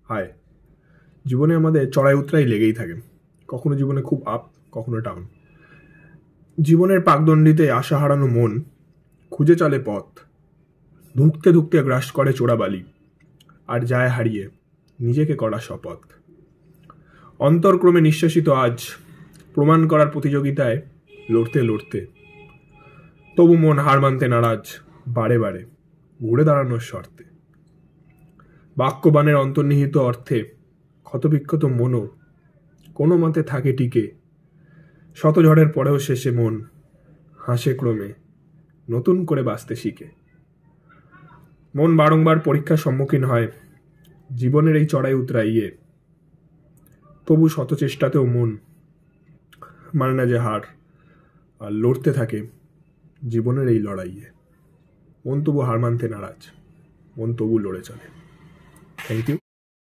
হায়, জীবনে আমাদের চড়াই উতরাই লেগেই থাকে। কখনো জীবনে খুব আপ, কখনো ডাউন। জীবনের পাকদণ্ডিতে আশা হারানো মন খুঁজে চলে পথ, ধুঁকতে ধুঁকতে গ্রাস করে চোরাবালি, আর যায় হারিয়ে নিজেকে করা শপথ। অন্তরক্রমে নিঃশ্বাসিত আজ, প্রমাণ করার প্রতিযোগিতায় লড়তে লড়তে, তবু মন হার মানতে নারাজ, বারে বারে ঘুরে দাঁড়ানোর শর্তে। বাক্যবাণের অন্তর্নিহিত অর্থে ক্ষতবিক্ষত মনও কোনো মতে থাকে টিকে। শত ঝড়ের পরেও শেষে মন হাসে ক্রমে, নতুন করে বাঁচতে শিখে। মন বারংবার পরীক্ষার সম্মুখীন হয় জীবনের এই চড়াই উতরাইয়ে, তবু শত চেষ্টাতেও মন মানে না যে হার, আর লড়তে থাকে জীবনের এই লড়াইয়ে। মন তবু হার মানতে নারাজ, মন তবু লড়ে চলে। Thank you.